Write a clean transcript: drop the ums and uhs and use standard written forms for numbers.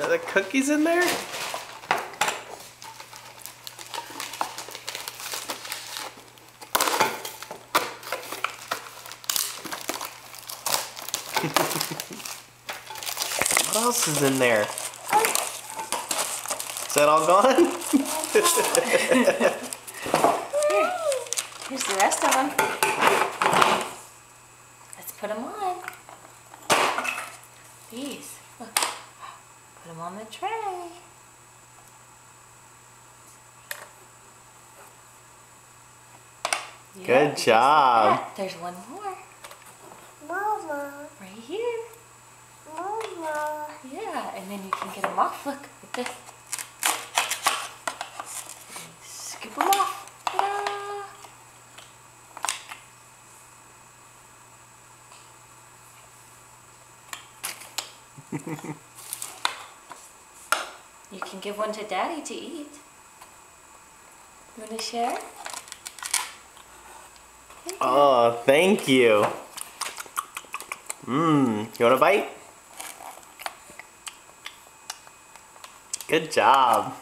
Are there cookies in there? What else is in there? Is that all gone? Here's the rest of them. Let's put them on. These. Look. Put them on the tray. Good job. There's one more. Mama. Right here. Mama. Yeah, and then you can get them off. Look at this. Scoop them off. Ta-da! You can give one to Daddy to eat. You want to share? Oh, thank you. You want a bite? Good job.